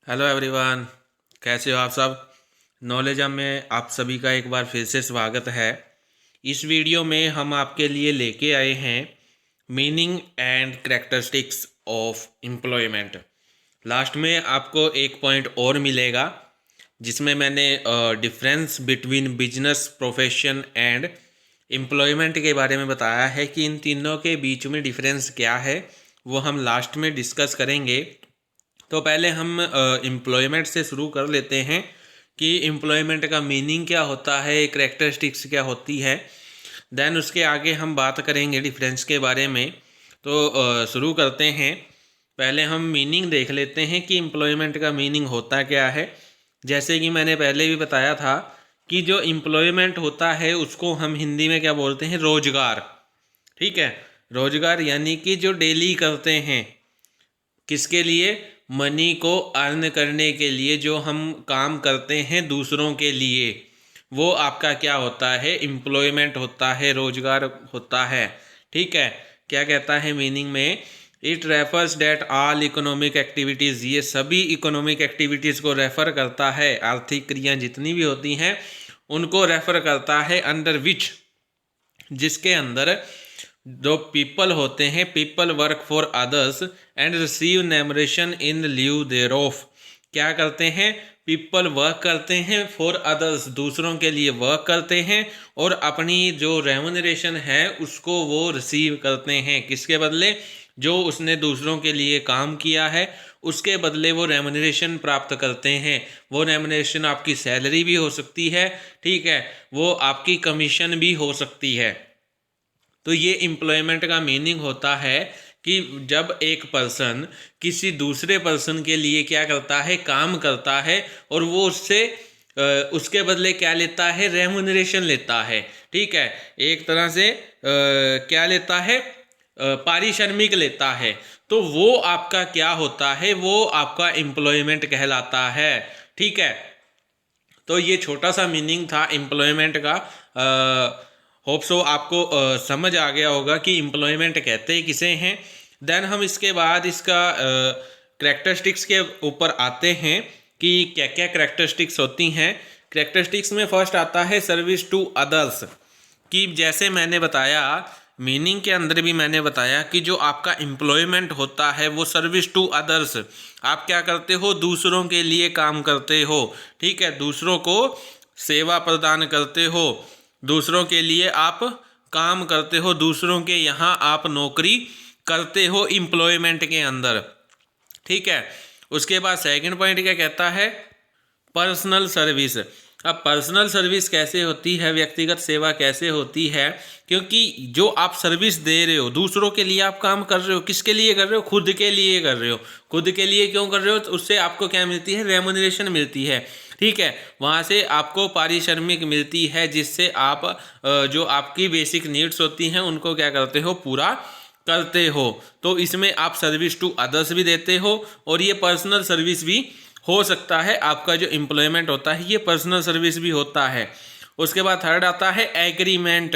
Hello everyone, कैसे हो आप सब। नॉलेज हब में आप सभी का एक बार फिर से स्वागत है। इस वीडियो में हम आपके लिए लेके आए हैं meaning and characteristics of employment. Last में आपको एक पॉइंट और मिलेगा जिसमें मैंने difference between business profession and employment के बारे में बताया है कि इन तीनों के बीच में डिफरेंस क्या है, वो हम लास्ट में डिस्कस करेंगे। तो पहले हम एम्प्लॉयमेंट से शुरू कर लेते हैं कि एम्प्लॉयमेंट का मीनिंग क्या होता है, करैक्टरिस्टिक्स क्या होती है। देन उसके आगे हम बात करेंगे डिफरेंस के बारे में। तो शुरू करते हैं। पहले हम मीनिंग देख लेते हैं कि एम्प्लॉयमेंट का मीनिंग होता क्या है। जैसे कि मैंने पहले भी बताया था कि जो एम्प्लॉयमेंट होता है उसको हम हिंदी में क्या बोलते हैं, रोजगार। ठीक है, रोजगार यानी कि जो डेली करते हैं, किसके लिए, मनी को अर्न करने के लिए जो हम काम करते हैं दूसरों के लिए, वो आपका क्या होता है, एम्प्लॉयमेंट होता है, रोजगार होता है। ठीक है, क्या कहता है मीनिंग में, it refers that all economic activities, ये सभी इकोनॉमिक एक्टिविटीज़ को रेफर करता है, आर्थिक क्रियाएं जितनी भी होती हैं उनको रेफर करता है, अंडर विच, जिसके अंदर जो पीपल होते हैं, people work for others and receive remuneration in lieu thereof. क्या करते हैं, पीपल वर्क करते हैं फॉर अदर्स, दूसरों के लिए वर्क करते हैं और अपनी जो रेम्यूनरेशन है उसको वो रिसीव करते हैं। किसके बदले, जो उसने दूसरों के लिए काम किया है उसके बदले वो रेम्यूनरेशन प्राप्त करते हैं। वो रेम्यूनरेशन आपकी सैलरी भी हो सकती है, ठीक है, वो आपकी कमीशन भी हो सकती है। तो ये एम्प्लॉयमेंट का मीनिंग होता है कि जब एक पर्सन किसी दूसरे पर्सन के लिए क्या करता है, काम करता है और वो उससे उसके बदले क्या लेता है, रेम्यूनरेशन लेता है। ठीक है, एक तरह से क्या लेता है, पारिश्रमिक लेता है। तो वो आपका क्या होता है, वो आपका एम्प्लॉयमेंट कहलाता है। ठीक है, तो ये छोटा सा मीनिंग था एम्प्लॉयमेंट का। होप सो आपको समझ आ गया होगा कि एम्प्लॉयमेंट कहते किसे हैं। देन हम इसके बाद इसका करैक्टरिस्टिक्स के ऊपर आते हैं कि क्या क्या करैक्टरिस्टिक्स होती हैं। करैक्टरिस्टिक्स में फर्स्ट आता है सर्विस टू अदर्स, कि जैसे मैंने बताया मीनिंग के अंदर भी मैंने बताया कि जो आपका एम्प्लॉयमेंट होता है वो सर्विस टू अदर्स, आप क्या करते हो, दूसरों के लिए काम करते हो। ठीक है, दूसरों को सेवा प्रदान करते हो, दूसरों के लिए आप काम करते हो, दूसरों के यहाँ आप नौकरी करते हो एम्प्लॉयमेंट के अंदर। ठीक है, उसके बाद सेकंड पॉइंट क्या कहता है, पर्सनल सर्विस। अब पर्सनल सर्विस कैसे होती है, व्यक्तिगत सेवा कैसे होती है, क्योंकि जो आप सर्विस दे रहे हो, दूसरों के लिए आप काम कर रहे हो, किसके लिए कर रहे हो, खुद के लिए कर रहे हो। खुद के लिए क्यों कर रहे हो, तो उससे आपको क्या मिलती है, रेम्यूनरेशन मिलती है। ठीक है, वहाँ से आपको पारिश्रमिक मिलती है, जिससे आप जो आपकी बेसिक नीड्स होती हैं उनको क्या करते हो, पूरा करते हो। तो इसमें आप सर्विस टू अदर्स भी देते हो और ये पर्सनल सर्विस भी हो सकता है। आपका जो एम्प्लॉयमेंट होता है ये पर्सनल सर्विस भी होता है। उसके बाद थर्ड आता है एग्रीमेंट,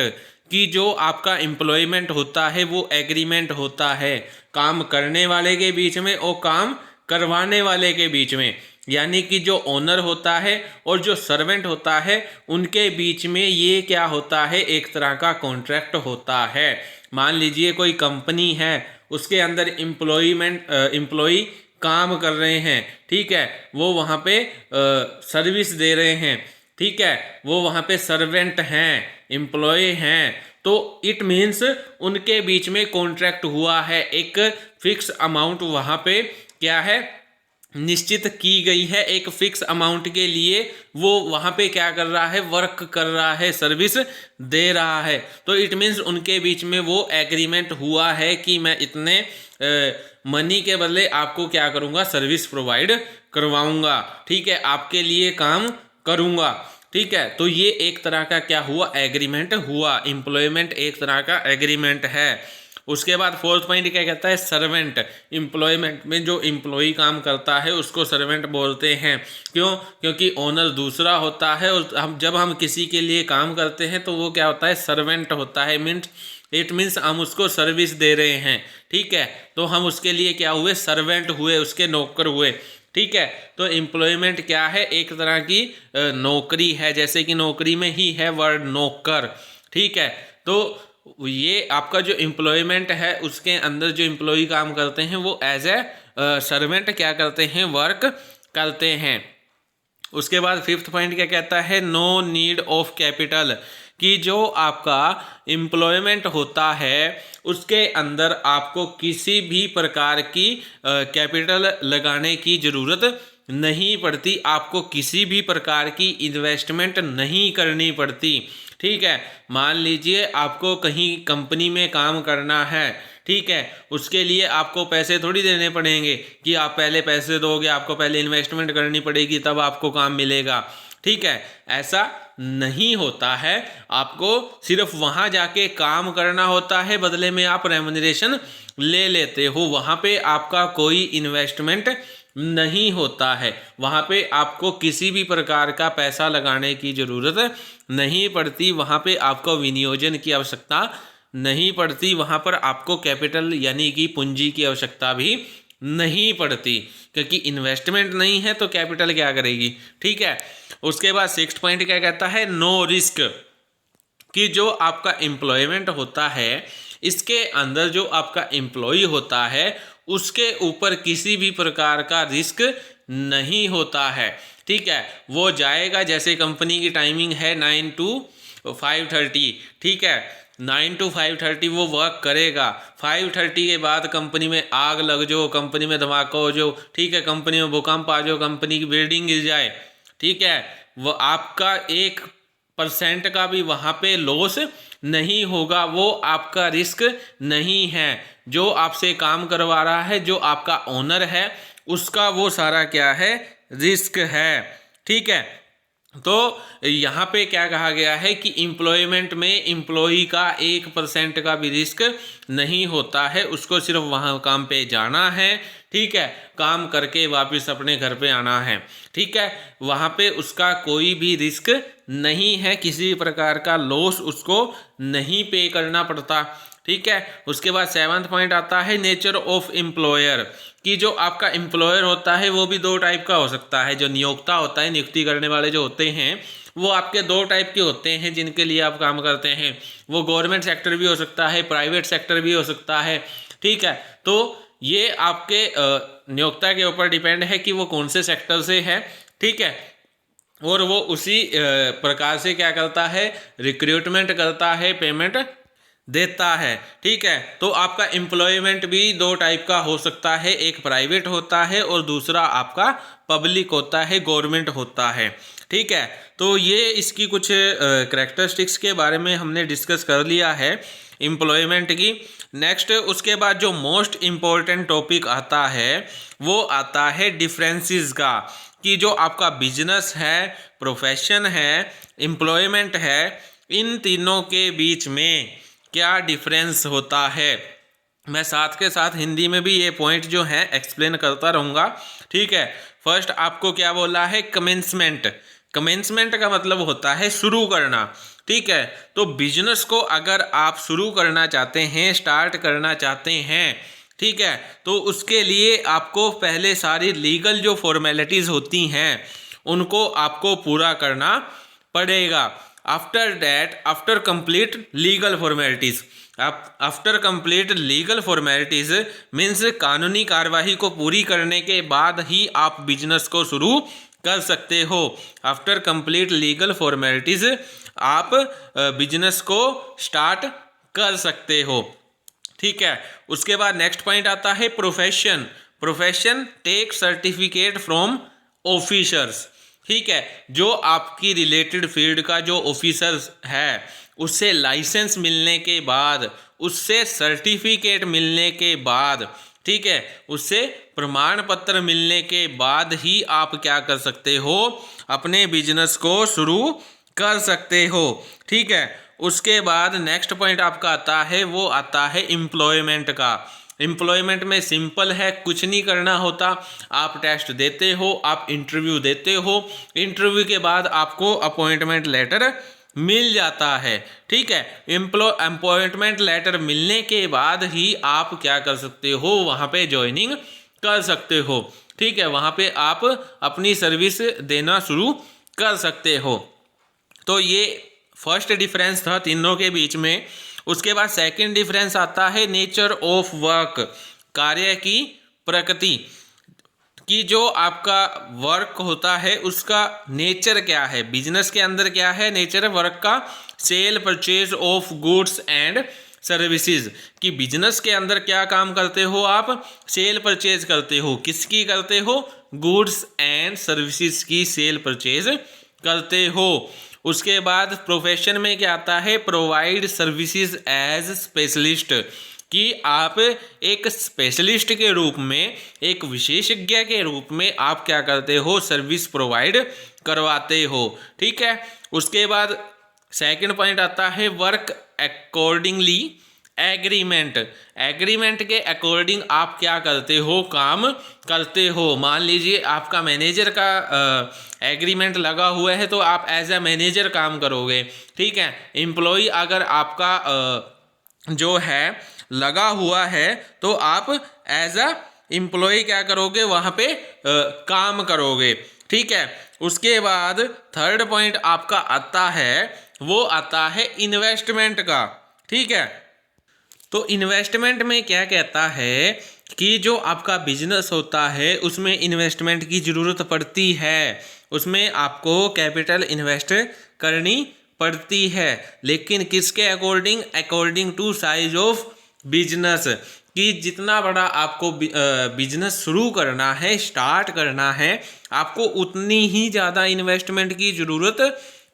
कि जो आपका एम्प्लॉयमेंट होता है वो एग्रीमेंट होता है काम करने वाले के बीच में और काम करवाने वाले के बीच में। यानी कि जो ओनर होता है और जो सर्वेंट होता है उनके बीच में ये क्या होता है, एक तरह का कॉन्ट्रैक्ट होता है। मान लीजिए कोई कंपनी है, उसके अंदर एम्प्लॉई काम कर रहे हैं, ठीक है, वो वहाँ पे सर्विस दे रहे हैं, ठीक है, वो वहाँ पे सर्वेंट हैं, एम्प्लॉय हैं। तो इट मीन्स उनके बीच में कॉन्ट्रैक्ट हुआ है, एक फिक्स अमाउंट वहाँ पे क्या है, निश्चित की गई है। एक फिक्स अमाउंट के लिए वो वहाँ पे क्या कर रहा है, वर्क कर रहा है, सर्विस दे रहा है। तो इट मीन्स उनके बीच में वो एग्रीमेंट हुआ है कि मैं इतने मनी के बदले आपको क्या करूँगा, सर्विस प्रोवाइड करवाऊँगा। ठीक है, आपके लिए काम करूँगा। ठीक है, तो ये एक तरह का क्या हुआ, एग्रीमेंट हुआ। एम्प्लॉयमेंट एक तरह का एग्रीमेंट है। उसके बाद फोर्थ पॉइंट क्या कहता है, सर्वेंट। एम्प्लॉयमेंट में जो एम्प्लॉई काम करता है उसको सर्वेंट बोलते हैं। क्यों, क्योंकि ओनर दूसरा होता है और जब हम किसी के लिए काम करते हैं तो वो क्या होता है, सर्वेंट होता है। इट मीन्स हम उसको सर्विस दे रहे हैं। ठीक है, तो हम उसके लिए क्या हुए, सर्वेंट हुए, उसके नौकर हुए। ठीक है। तो एम्प्लॉयमेंट क्या है, एक तरह की नौकरी है, जैसे कि नौकरी में ही है वर्ड नौकर, ठीक है। तो ये आपका जो एम्प्लॉयमेंट है उसके अंदर जो एम्प्लॉय काम करते हैं वो एज ए सर्वेंट क्या करते हैं, वर्क करते हैं। उसके बाद फिफ्थ पॉइंट क्या कहता है, नो नीड ऑफ कैपिटल, कि जो आपका एम्प्लॉयमेंट होता है उसके अंदर आपको किसी भी प्रकार की कैपिटल लगाने की ज़रूरत नहीं पड़ती, आपको किसी भी प्रकार की इन्वेस्टमेंट नहीं करनी पड़ती, ठीक है। मान लीजिए आपको कहीं कंपनी में काम करना है, ठीक है, उसके लिए आपको पैसे थोड़ी देने पड़ेंगे कि आप पहले पैसे दोगे, आपको पहले इन्वेस्टमेंट करनी पड़ेगी तब आपको काम मिलेगा, ठीक है। ऐसा नहीं होता है, आपको सिर्फ वहाँ जाके काम करना होता है, बदले में आप रेम्यूनरेशन ले लेते हो, वहाँ पे आपका कोई इन्वेस्टमेंट नहीं होता है, वहाँ पे आपको किसी भी प्रकार का पैसा लगाने की ज़रूरत नहीं पड़ती, वहाँ पे आपको विनियोजन की आवश्यकता नहीं पड़ती, वहाँ पर आपको कैपिटल यानी कि पूंजी की आवश्यकता भी नहीं पड़ती, क्योंकि इन्वेस्टमेंट नहीं है तो कैपिटल क्या करेगी, ठीक है। उसके बाद सिक्स्थ पॉइंट क्या कहता है, नो रिस्क, कि जो आपका एम्प्लॉयमेंट होता है इसके अंदर जो आपका एम्प्लॉय होता है उसके ऊपर किसी भी प्रकार का रिस्क नहीं होता है, ठीक है। वो जाएगा, जैसे कंपनी की टाइमिंग है 9 to 5:30, ठीक है, 9 to 5:30 वो वर्क करेगा, 5:30 के बाद कंपनी में आग लग जाओ, कंपनी में धमाका हो जाओ, ठीक है, कंपनी में भूकंप आ जाओ, कंपनी की बिल्डिंग गिर जाए, ठीक है, वो आपका 1% का भी वहाँ पे लॉस नहीं होगा, वो आपका रिस्क नहीं है। जो आपसे काम करवा रहा है, जो आपका ओनर है, उसका वो सारा क्या है, रिस्क है, ठीक है। तो यहाँ पे क्या कहा गया है कि एम्प्लॉयमेंट में एम्प्लॉई का 1% का भी रिस्क नहीं होता है, उसको सिर्फ वहाँ काम पे जाना है, ठीक है, काम करके वापस अपने घर पे आना है, ठीक है, वहाँ पे उसका कोई भी रिस्क नहीं है, किसी प्रकार का लॉस उसको नहीं पे करना पड़ता, ठीक है। उसके बाद सेवंथ पॉइंट आता है नेचर ऑफ एम्प्लॉयर, कि जो आपका एम्प्लॉयर होता है वो भी दो टाइप का हो सकता है, जो नियोक्ता होता है, नियुक्ति करने वाले जो होते हैं वो आपके दो टाइप के होते हैं जिनके लिए आप काम करते हैं, वो गवर्नमेंट सेक्टर भी हो सकता है, प्राइवेट सेक्टर भी हो सकता है, ठीक है। तो ये आपके नियोक्ता के ऊपर डिपेंड है कि वो कौन से सेक्टर से है, ठीक है, और वो उसी प्रकार से क्या करता है, रिक्रूटमेंट करता है, पेमेंट देता है, ठीक है। तो आपका एम्प्लॉयमेंट भी दो टाइप का हो सकता है, एक प्राइवेट होता है और दूसरा आपका पब्लिक होता है, गवर्नमेंट होता है, ठीक है। तो ये इसकी कुछ करैक्टरिस्टिक्स के बारे में हमने डिस्कस कर लिया है एम्प्लॉयमेंट की। नेक्स्ट उसके बाद जो मोस्ट इम्पोर्टेंट टॉपिक आता है वो आता है डिफरेंसेस का, कि जो आपका बिजनेस है, प्रोफेशन है, एम्प्लॉयमेंट है, इन तीनों के बीच में क्या डिफरेंस होता है। मैं साथ के साथ हिंदी में भी ये पॉइंट जो है एक्सप्लेन करता रहूँगा, ठीक है। फर्स्ट आपको क्या बोला है, कमेंसमेंट। कमेंसमेंट का मतलब होता है शुरू करना, ठीक है। तो बिजनेस को अगर आप शुरू करना चाहते हैं, स्टार्ट करना चाहते हैं, ठीक है, तो उसके लिए आपको पहले सारी लीगल जो फॉर्मेलिटीज़ होती हैं उनको आपको पूरा करना पड़ेगा। After that, after complete legal formalities, after complete legal formalities means कानूनी कार्यवाही को पूरी करने के बाद ही आप बिजनेस को शुरू कर सकते हो। आफ्टर कंप्लीट लीगल फॉर्मेलिटीज़ आप बिजनेस को स्टार्ट कर सकते हो, ठीक है। उसके बाद नेक्स्ट पॉइंट आता है profession. Profession take certificate from officers, ठीक है, जो आपकी रिलेटेड फील्ड का जो ऑफिसर है उससे लाइसेंस मिलने के बाद, उससे सर्टिफिकेट मिलने के बाद, ठीक है, उससे प्रमाण पत्र मिलने के बाद ही आप क्या कर सकते हो, अपने बिजनेस को शुरू कर सकते हो, ठीक है। उसके बाद नेक्स्ट पॉइंट आपका आता है वो आता है एम्प्लॉयमेंट का। एम्प्लॉयमेंट में सिंपल है, कुछ नहीं करना होता, आप टेस्ट देते हो, आप इंटरव्यू देते हो, इंटरव्यू के बाद आपको अपॉइंटमेंट लेटर मिल जाता है, ठीक है। अपॉइंटमेंट लेटर मिलने के बाद ही आप क्या कर सकते हो, वहाँ पे ज्वाइनिंग कर सकते हो। ठीक है, वहाँ पे आप अपनी सर्विस देना शुरू कर सकते हो। तो ये फर्स्ट डिफरेंस था तीनों के बीच में। उसके बाद सेकंड डिफरेंस आता है नेचर ऑफ वर्क, कार्य की प्रकृति, कि जो आपका वर्क होता है उसका नेचर क्या है, बिजनेस के अंदर क्या है नेचर वर्क का। Cell purchase of goods and services, कि बिजनेस के अंदर क्या काम करते हो आप, सेल परचेज करते हो। किसकी करते हो, गुड्स एंड सर्विसेज की सेल परचेज करते हो। उसके बाद प्रोफेशन में क्या आता है, प्रोवाइड सर्विसेज एज स्पेशलिस्ट, कि आप एक स्पेशलिस्ट के रूप में, एक विशेषज्ञ के रूप में आप क्या करते हो, सर्विस प्रोवाइड करवाते हो। ठीक है, उसके बाद सेकंड पॉइंट आता है वर्क अकॉर्डिंगली एग्रीमेंट, एग्रीमेंट के अकॉर्डिंग आप क्या करते हो, काम करते हो। मान लीजिए आपका मैनेजर का एग्रीमेंट लगा हुआ है तो आप एज ए मैनेजर काम करोगे। ठीक है, एम्प्लॉय अगर आपका जो है लगा हुआ है तो आप एज अ एम्प्लॉय क्या करोगे, वहाँ पे काम करोगे। ठीक है, उसके बाद थर्ड पॉइंट आपका आता है, वो आता है इन्वेस्टमेंट का। ठीक है, तो इन्वेस्टमेंट में क्या कहता है कि जो आपका बिजनेस होता है उसमें इन्वेस्टमेंट की ज़रूरत पड़ती है, उसमें आपको कैपिटल इन्वेस्ट करनी पड़ती है, लेकिन किसके according, according to size of business, कि जितना बड़ा आपको बिजनेस शुरू करना है, स्टार्ट करना है, आपको उतनी ही ज़्यादा इन्वेस्टमेंट की ज़रूरत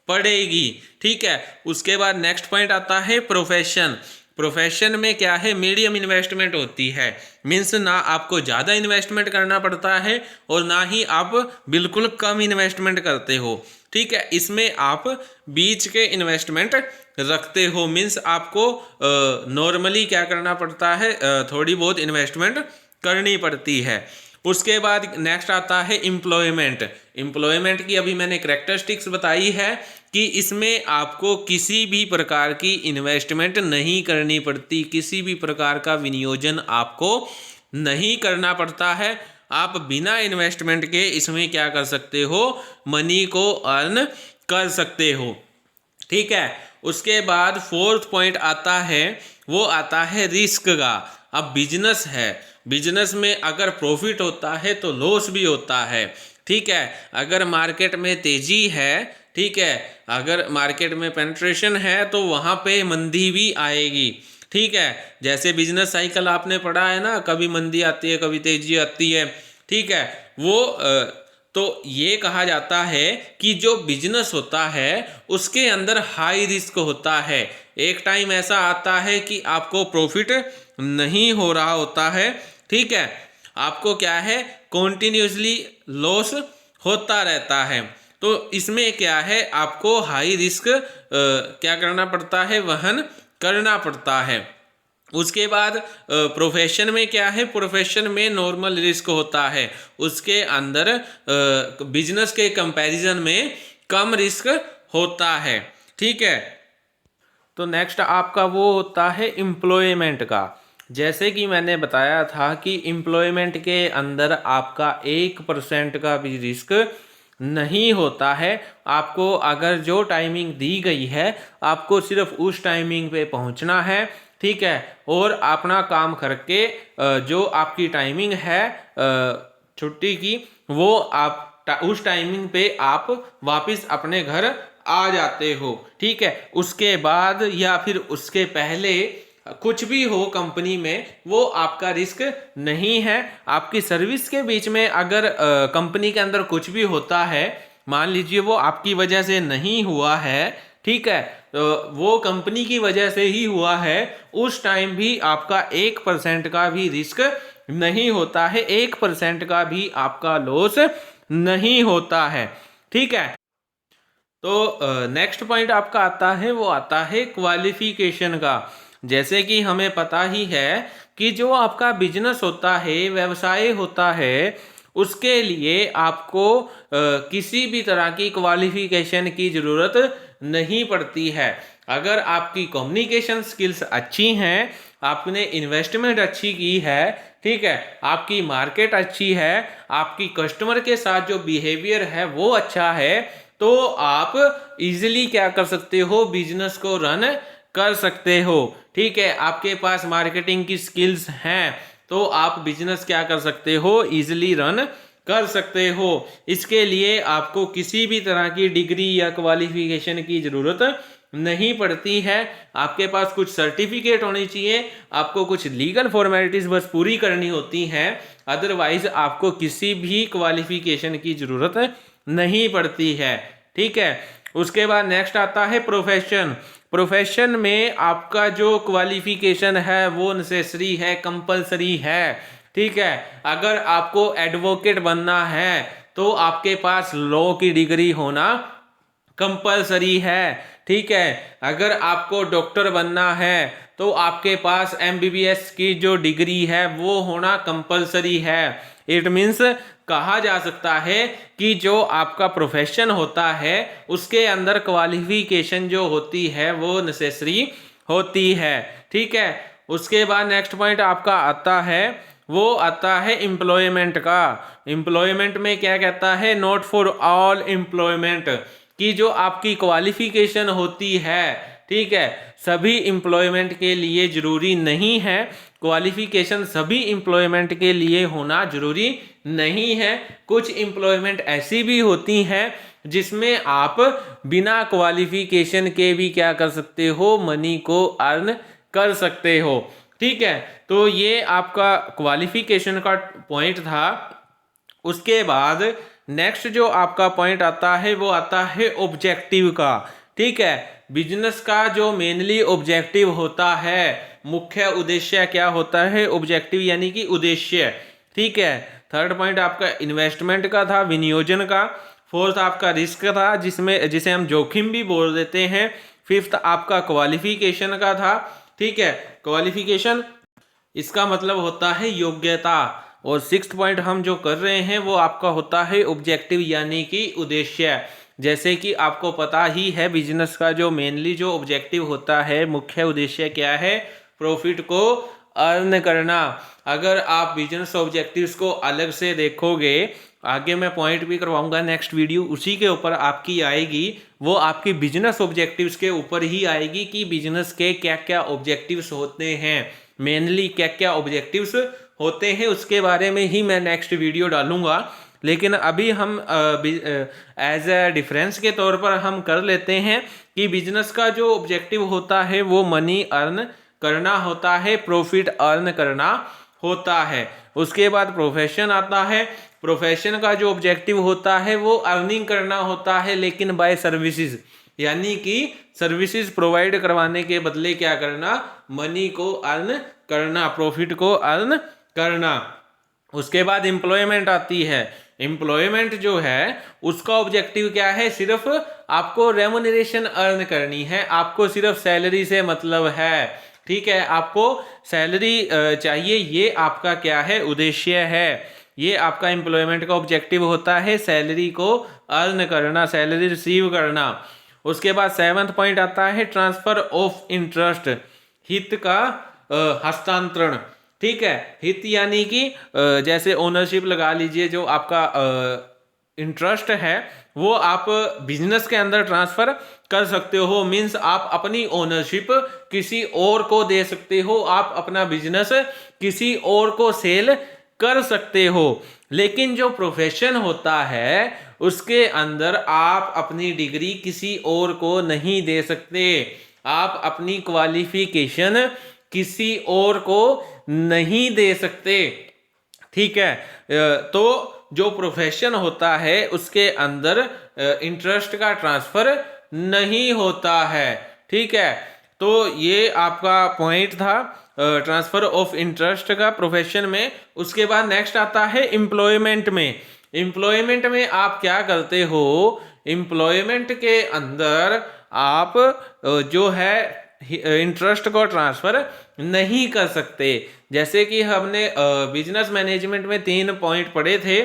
पड़ेगी। ठीक है, उसके बाद नेक्स्ट पॉइंट आता है प्रोफेशन। प्रोफेशन में क्या है, मीडियम इन्वेस्टमेंट होती है, मीन्स ना आपको ज़्यादा इन्वेस्टमेंट करना पड़ता है और ना ही आप बिल्कुल कम इन्वेस्टमेंट करते हो। ठीक है, इसमें आप बीच के इन्वेस्टमेंट रखते हो, मीन्स आपको नॉर्मली क्या करना पड़ता है, थोड़ी बहुत इन्वेस्टमेंट करनी पड़ती है। उसके बाद नेक्स्ट आता है एम्प्लॉयमेंट। एम्प्लॉयमेंट की अभी मैंने करैक्टरिस्टिक्स बताई है कि इसमें आपको किसी भी प्रकार की इन्वेस्टमेंट नहीं करनी पड़ती, किसी भी प्रकार का विनियोजन आपको नहीं करना पड़ता है। आप बिना इन्वेस्टमेंट के इसमें क्या कर सकते हो, मनी को अर्न कर सकते हो। ठीक है, उसके बाद फोर्थ पॉइंट आता है, वो आता है रिस्क का। अब बिजनेस है, बिजनेस में अगर प्रॉफिट होता है तो लॉस भी होता है। ठीक है, अगर मार्केट में तेजी है, ठीक है, अगर मार्केट में पेनिट्रेशन है तो वहाँ पे मंदी भी आएगी। ठीक है, जैसे बिजनेस साइकिल आपने पढ़ा है ना, कभी मंदी आती है कभी तेजी आती है। ठीक है, वो तो ये कहा जाता है कि जो बिजनेस होता है उसके अंदर हाई रिस्क होता है। एक टाइम ऐसा आता है कि आपको प्रॉफिट नहीं हो रहा होता है। ठीक है, आपको क्या है, कॉन्टिन्यूसली लॉस होता रहता है। तो इसमें क्या है, आपको हाई रिस्क क्या करना पड़ता है, वहन करना पड़ता है। उसके बाद प्रोफेशन में क्या है, प्रोफेशन में नॉर्मल रिस्क होता है, उसके अंदर बिजनेस के कंपैरिजन में कम रिस्क होता है। ठीक है, तो नेक्स्ट आपका वो होता है एम्प्लॉयमेंट का। जैसे कि मैंने बताया था कि एम्प्लॉयमेंट के अंदर आपका 1% का भी रिस्क नहीं होता है। आपको अगर जो टाइमिंग दी गई है आपको सिर्फ उस टाइमिंग पे पहुंचना है। ठीक है, और अपना काम करके जो आपकी टाइमिंग है छुट्टी की, वो आप उस टाइमिंग पे आप वापस अपने घर आ जाते हो। ठीक है, उसके बाद या फिर उसके पहले कुछ भी हो कंपनी में, वो आपका रिस्क नहीं है। आपकी सर्विस के बीच में अगर कंपनी के अंदर कुछ भी होता है, मान लीजिए वो आपकी वजह से नहीं हुआ है, ठीक है, तो वो कंपनी की वजह से ही हुआ है, उस टाइम भी आपका 1% का भी रिस्क नहीं होता है, 1% का भी आपका लॉस नहीं होता है। ठीक है, तो नेक्स्ट पॉइंट आपका आता है, वो आता है क्वालिफिकेशन का। जैसे कि हमें पता ही है कि जो आपका बिजनेस होता है, व्यवसाय होता है, उसके लिए आपको किसी भी तरह की क्वालिफिकेशन की ज़रूरत नहीं पड़ती है। अगर आपकी कम्युनिकेशन स्किल्स अच्छी हैं, आपने इन्वेस्टमेंट अच्छी की है, ठीक है, आपकी मार्केट अच्छी है, आपकी कस्टमर के साथ जो बिहेवियर है वो अच्छा है, तो आप इजीली क्या कर सकते हो, बिजनेस को रन कर सकते हो। ठीक है, आपके पास मार्केटिंग की स्किल्स हैं तो आप बिजनेस क्या कर सकते हो, इजीली रन कर सकते हो। इसके लिए आपको किसी भी तरह की डिग्री या क्वालिफिकेशन की जरूरत नहीं पड़ती है। आपके पास कुछ सर्टिफिकेट होनी चाहिए, आपको कुछ लीगल फॉर्मेलिटीज बस पूरी करनी होती हैं, अदरवाइज आपको किसी भी क्वालिफिकेशन की जरूरत नहीं पड़ती है। ठीक है, उसके बाद नेक्स्ट आता है प्रोफेशन। प्रोफेशन में आपका जो क्वालिफिकेशन है वो नेसेसरी है, कंपलसरी है। ठीक है, अगर आपको एडवोकेट बनना है तो आपके पास लॉ की डिग्री होना कंपलसरी है। ठीक है, अगर आपको डॉक्टर बनना है तो आपके पास एमबीबीएस की जो डिग्री है वो होना कंपलसरी है। इट मीन्स कहा जा सकता है कि जो आपका प्रोफेशन होता है उसके अंदर क्वालिफिकेशन जो होती है वो नेसेसरी होती है। ठीक है, उसके बाद नेक्स्ट पॉइंट आपका आता है, वो आता है एम्प्लॉयमेंट का। एम्प्लॉयमेंट में क्या कहता है, नॉट फॉर ऑल एम्प्लॉयमेंट, कि जो आपकी क्वालिफिकेशन होती है, ठीक है, सभी एम्प्लॉयमेंट के लिए जरूरी नहीं है। क्वालिफिकेशन सभी एम्प्लॉयमेंट के लिए होना जरूरी नहीं है। कुछ एम्प्लॉयमेंट ऐसी भी होती हैं जिसमें आप बिना क्वालिफिकेशन के भी क्या कर सकते हो, मनी को अर्न कर सकते हो। ठीक है, तो ये आपका क्वालिफिकेशन का पॉइंट था। उसके बाद नेक्स्ट जो आपका पॉइंट आता है वो आता है ऑब्जेक्टिव का। ठीक है, बिजनेस का जो मेनली ऑब्जेक्टिव होता है, मुख्य उद्देश्य क्या होता है, ऑब्जेक्टिव यानी कि उद्देश्य। ठीक है, थर्ड पॉइंट आपका इन्वेस्टमेंट का था, विनियोजन का। फोर्थ आपका रिस्क था, जिसे हम जोखिम भी बोल देते हैं। फिफ्थ आपका क्वालिफिकेशन का था। ठीक है, क्वालिफिकेशन इसका मतलब होता है योग्यता। और सिक्स्थ पॉइंट हम जो कर रहे हैं वो आपका होता है ऑब्जेक्टिव यानी कि उद्देश्य। जैसे कि आपको पता ही है बिजनेस का जो मेनली जो ऑब्जेक्टिव होता है, मुख्य उद्देश्य क्या है, प्रॉफिट को अर्न करना। अगर आप बिजनेस ऑब्जेक्टिव्स को अलग से देखोगे, आगे मैं पॉइंट भी करवाऊंगा नेक्स्ट वीडियो, उसी के ऊपर आपकी आएगी, वो आपकी बिजनेस ऑब्जेक्टिव्स के ऊपर ही आएगी कि बिजनेस के क्या क्या ऑब्जेक्टिव्स होते हैं, मेनली क्या क्या ऑब्जेक्टिव्स होते हैं, उसके बारे में ही मैं नेक्स्ट वीडियो डालूंगा। लेकिन अभी हम एज ए डिफरेंस के तौर पर हम कर लेते हैं कि बिजनेस का जो ऑब्जेक्टिव होता है वो मनी अर्न करना होता है, प्रॉफिट अर्न करना होता है। उसके बाद प्रोफेशन आता है। प्रोफेशन का जो ऑब्जेक्टिव होता है वो अर्निंग करना होता है, लेकिन बाय सर्विसेज, यानी कि सर्विसेज प्रोवाइड करवाने के बदले क्या करना, मनी को अर्न करना, प्रॉफिट को अर्न करना। उसके बाद एम्प्लॉयमेंट आती है। एम्प्लॉयमेंट जो है उसका ऑब्जेक्टिव क्या है, सिर्फ आपको रेमुनरेशन अर्न करनी है, आपको सिर्फ सैलरी से मतलब है। ठीक है, आपको सैलरी चाहिए, ये आपका क्या है, उद्देश्य है। ये आपका एम्प्लॉयमेंट का ऑब्जेक्टिव होता है, सैलरी को अर्न करना, सैलरी रिसीव करना। उसके बाद सेवंथ पॉइंट आता है ट्रांसफर ऑफ इंटरेस्ट, हित का हस्तांतरण। ठीक है, हित यानी कि जैसे ओनरशिप लगा लीजिए, जो आपका इंटरेस्ट है वो आप बिजनेस के अंदर ट्रांसफर कर सकते हो। मींस आप अपनी ओनरशिप किसी और को दे सकते हो, आप अपना बिजनेस किसी और को सेल कर सकते हो। लेकिन जो प्रोफेशन होता है उसके अंदर आप अपनी डिग्री किसी और को नहीं दे सकते, आप अपनी क्वालिफिकेशन किसी और को नहीं दे सकते। ठीक है, तो जो प्रोफेशन होता है उसके अंदर इंटरेस्ट का ट्रांसफर नहीं होता है। ठीक है, तो ये आपका पॉइंट था ट्रांसफर ऑफ इंटरेस्ट का प्रोफेशन में। उसके बाद नेक्स्ट आता है एम्प्लॉयमेंट में। एम्प्लॉयमेंट में आप क्या करते हो, एम्प्लॉयमेंट के अंदर आप जो है इंटरेस्ट को ट्रांसफर नहीं कर सकते। जैसे कि हमने बिजनेस मैनेजमेंट में 3 पॉइंट पढ़े थे।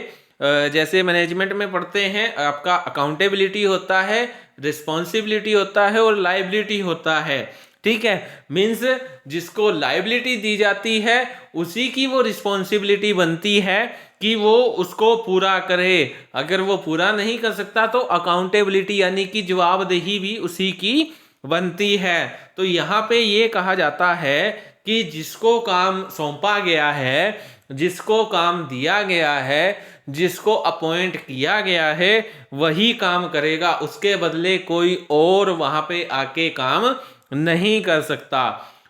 जैसे मैनेजमेंट में पढ़ते हैं, आपका अकाउंटेबिलिटी होता है, रिस्पॉन्सिबिलिटी होता है और लाइबिलिटी होता है। ठीक है, मीन्स जिसको लायबिलिटी दी जाती है उसी की वो रिस्पॉन्सिबिलिटी बनती है कि वो उसको पूरा करे। अगर वो पूरा नहीं कर सकता तो अकाउंटेबिलिटी यानी कि जवाबदेही भी उसी की बनती है। तो यहाँ पे ये कहा जाता है कि जिसको काम सौंपा गया है, जिसको काम दिया गया है, जिसको अपॉइंट किया गया है वही काम करेगा, उसके बदले कोई और वहां पे आके काम नहीं कर सकता।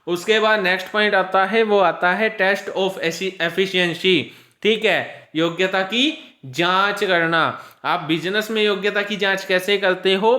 उसके बाद नेक्स्ट पॉइंट आता है, वो आता है टेस्ट ऑफ एफिशिएंसी। ठीक है, योग्यता की जांच करना। आप बिजनेस में योग्यता की जांच कैसे करते हो,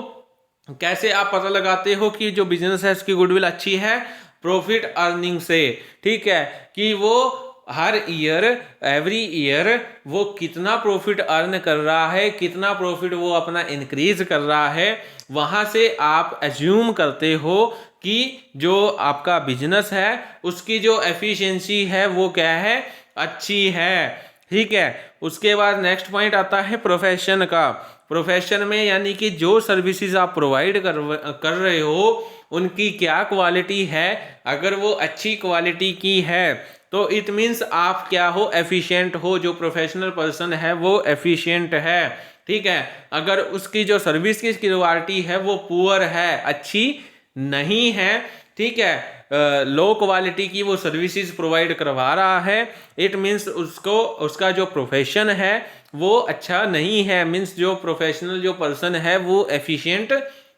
कैसे आप पता लगाते हो कि जो बिजनेस है उसकी गुडविल अच्छी है? प्रॉफिट अर्निंग से। ठीक है, कि वो हर ईयर, एवरी ईयर वो कितना प्रॉफिट अर्न कर रहा है, कितना प्रॉफिट वो अपना इंक्रीज कर रहा है, वहां से आप एज्यूम करते हो कि जो आपका बिजनेस है उसकी जो एफिशिएंसी है वो क्या है, अच्छी है। ठीक है, उसके बाद नेक्स्ट पॉइंट आता है प्रोफेशन का। प्रोफेशन में यानी कि जो सर्विसेज आप प्रोवाइड कर रहे हो उनकी क्या क्वालिटी है। अगर वो अच्छी क्वालिटी की है तो इट मीन्स आप क्या हो, एफिशिएंट हो। जो प्रोफेशनल पर्सन है वो एफिशिएंट है। ठीक है, अगर उसकी जो सर्विस की क्वालिटी है वो पुअर है, अच्छी नहीं है, ठीक है, लो क्वालिटी की वो सर्विसेज प्रोवाइड करवा रहा है, इट मीन्स उसको, उसका जो प्रोफेशन है वो अच्छा नहीं है। मीन्स जो प्रोफेशनल जो पर्सन है वो एफिशिएंट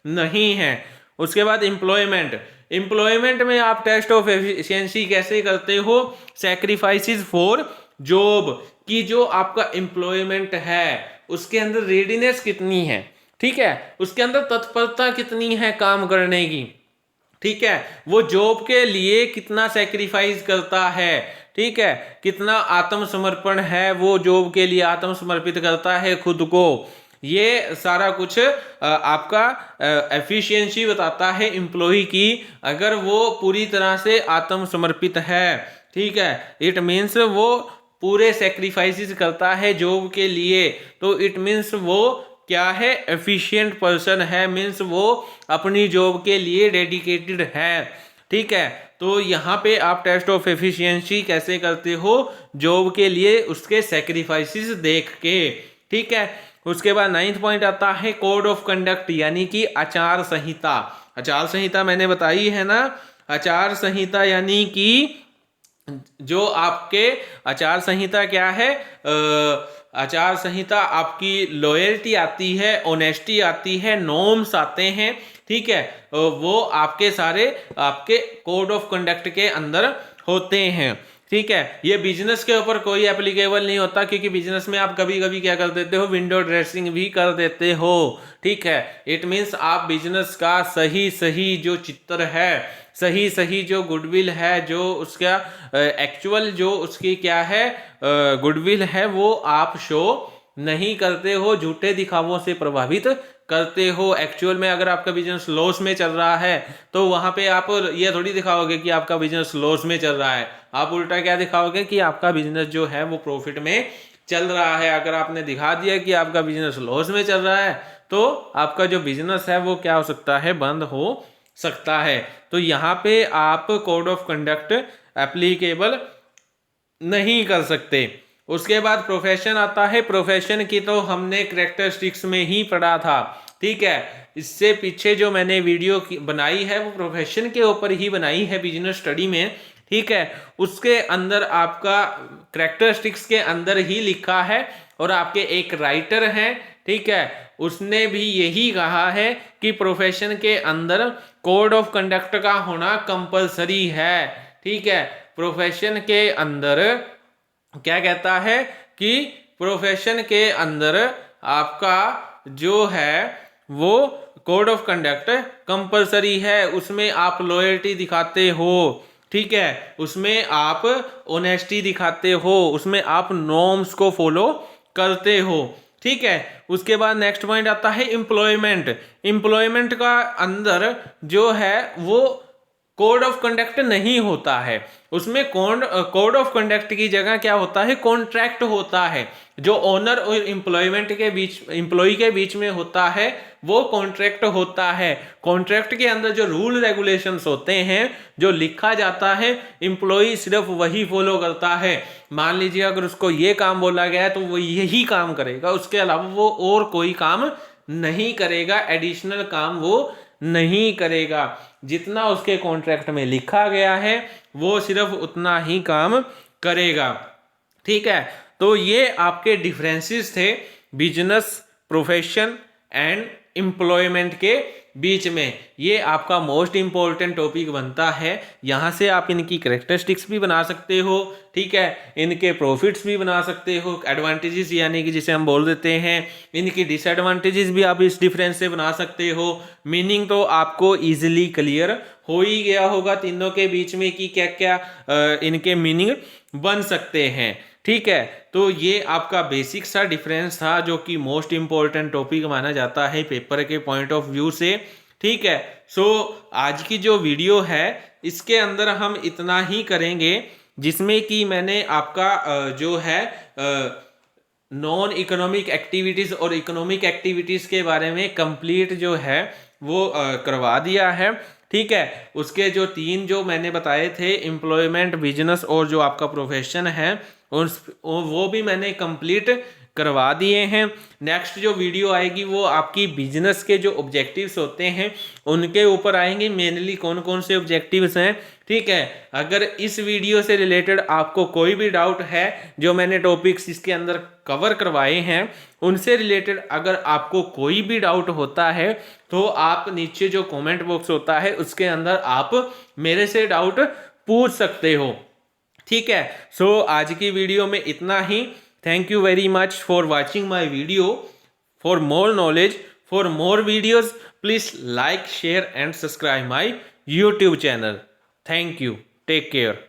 नहीं है। उसके बाद एम्प्लॉयमेंट। एम्प्लॉयमेंट में आप टेस्ट ऑफ एफिशिएंसी कैसे करते हो? सैक्रिफाइसेस फॉर जॉब, की जो आपका एम्प्लॉयमेंट है उसके अंदर रेडीनेस कितनी है, ठीक है, उसके अंदर तत्परता कितनी है काम करने की, ठीक है, वो जॉब के लिए कितना सैक्रिफाइस करता है, ठीक है, कितना आत्मसमर्पण है, वो जॉब के लिए आत्मसमर्पित करता है खुद को। ये सारा कुछ आपका एफिशिएंसी बताता है एम्प्लॉय की। अगर वो पूरी तरह से आत्मसमर्पित है, ठीक है, इट मीन्स वो पूरे सेक्रीफाइसेस करता है जॉब के लिए, तो इट मीन्स वो क्या है, एफिशिएंट पर्सन है। मीन्स वो अपनी जॉब के लिए डेडिकेटेड है। ठीक है, तो यहाँ पे आप टेस्ट ऑफ एफिशिएंसी कैसे करते हो? जॉब के लिए उसके सेक्रीफाइसेस देख के। ठीक है, उसके बाद 9th पॉइंट आता है कोड ऑफ कंडक्ट यानी कि आचार संहिता। आचार संहिता मैंने बताई है ना, आचार संहिता यानी कि जो आपके आचार संहिता क्या है, आचार संहिता आपकी लॉयल्टी आती है, ऑनेस्टी आती है, नॉर्म्स आते हैं, ठीक है, वो आपके सारे आपके कोड ऑफ कंडक्ट के अंदर होते हैं। ठीक है, ये बिजनेस के ऊपर कोई एप्लीकेबल नहीं होता, क्योंकि बिजनेस में आप कभी कभी क्या कर देते हो, विंडो ड्रेसिंग भी कर देते हो। ठीक है, इट मीन्स आप बिजनेस का सही सही जो चित्र है, सही सही जो गुडविल है, जो उसका एक्चुअल जो उसकी क्या है गुडविल है, वो आप शो नहीं करते हो, झूठे दिखावों से प्रभावित करते हो। एक्चुअल में अगर आपका बिजनेस लॉस में चल रहा है तो वहां पे आप ये थोड़ी दिखाओगे कि आपका बिजनेस लॉस में चल रहा है, आप उल्टा क्या दिखाओगे कि आपका बिजनेस जो है वो प्रॉफिट में चल रहा है। अगर आपने दिखा दिया कि आपका बिजनेस लॉस में चल रहा है तो आपका जो बिजनेस है वो क्या हो सकता है, बंद हो सकता है। तो यहाँ पे आप कोड ऑफ कंडक्ट एप्लीकेबल नहीं कर सकते। उसके बाद प्रोफेशन आता है। प्रोफेशन की तो हमने कैरेक्टरिस्टिक्स में ही पढ़ा था, ठीक है, इससे पीछे जो मैंने वीडियो बनाई है वो प्रोफेशन के ऊपर ही बनाई है बिजनेस स्टडी में, ठीक है, उसके अंदर आपका कैरेक्टरिस्टिक्स के अंदर ही लिखा है। और आपके एक राइटर हैं, ठीक है, उसने भी यही कहा है कि प्रोफेशन के अंदर कोड ऑफ कंडक्ट का होना कंपलसरी है। ठीक है, प्रोफेशन के अंदर क्या कहता है कि प्रोफेशन के अंदर आपका जो है वो कोड ऑफ कंडक्ट कंपलसरी है, उसमें आप लॉयल्टी दिखाते हो, ठीक है, उसमें आप ऑनेस्टी दिखाते हो, उसमें आप नॉर्म्स को फॉलो करते हो। ठीक है, उसके बाद नेक्स्ट पॉइंट आता है एम्प्लॉयमेंट। एम्प्लॉयमेंट का अंदर जो है वो कोड ऑफ कंडक्ट नहीं होता है, उसमें कोड ऑफ कंडक्ट की जगह क्या होता है, कॉन्ट्रैक्ट होता है। जो ओनर और एम्प्लॉय के बीच में होता है वो कॉन्ट्रैक्ट होता है। कॉन्ट्रैक्ट के अंदर जो रूल रेगुलेशंस होते हैं, जो लिखा जाता है, एम्प्लॉय सिर्फ वही फॉलो करता है। मान लीजिए अगर उसको ये काम बोला गया है तो वो यही काम करेगा, उसके अलावा वो और कोई काम नहीं करेगा, एडिशनल काम वो नहीं करेगा। जितना उसके कॉन्ट्रैक्ट में लिखा गया है वो सिर्फ उतना ही काम करेगा। ठीक है, तो ये आपके डिफरेंसेस थे बिजनेस, प्रोफेशन एंड एम्प्लॉयमेंट के बीच में। ये आपका मोस्ट इंपॉर्टेंट टॉपिक बनता है। यहाँ से आप इनकी कैरेक्टरिस्टिक्स भी बना सकते हो, ठीक है, इनके प्रॉफिट्स भी बना सकते हो, एडवांटेजेस यानी कि जिसे हम बोल देते हैं, इनकी डिसएडवांटेजेस भी आप इस डिफरेंस से बना सकते हो। मीनिंग तो आपको इजीली क्लियर हो ही गया होगा तीनों के बीच में कि क्या क्या इनके मीनिंग बन सकते हैं। ठीक है, तो ये आपका बेसिक सा डिफरेंस था जो कि मोस्ट इंपॉर्टेंट टॉपिक माना जाता है पेपर के पॉइंट ऑफ व्यू से। ठीक है, सो आज की जो वीडियो है इसके अंदर हम इतना ही करेंगे, जिसमें कि मैंने आपका जो है नॉन इकोनॉमिक एक्टिविटीज़ और इकोनॉमिक एक्टिविटीज़ के बारे में कंप्लीट जो है वो करवा दिया है। ठीक है, उसके जो 3 जो मैंने बताए थे, एम्प्लॉयमेंट, बिजनेस और जो आपका प्रोफेशन है, वो भी मैंने कंप्लीट करवा दिए हैं। नेक्स्ट जो वीडियो आएगी वो आपकी बिजनेस के जो ऑब्जेक्टिव्स होते हैं उनके ऊपर आएंगे, मेनली कौन कौन से ऑब्जेक्टिव्स हैं। ठीक है, अगर इस वीडियो से रिलेटेड आपको कोई भी डाउट है, जो मैंने टॉपिक्स इसके अंदर कवर करवाए हैं उनसे रिलेटेड अगर आपको कोई भी डाउट होता है तो आप नीचे जो कमेंट बॉक्स होता है उसके अंदर आप मेरे से डाउट पूछ सकते हो। ठीक है, सो आज की वीडियो में इतना ही। Thank you very much for watching my video. For more knowledge, for more videos, please like, share and subscribe my YouTube channel. Thank you, take care.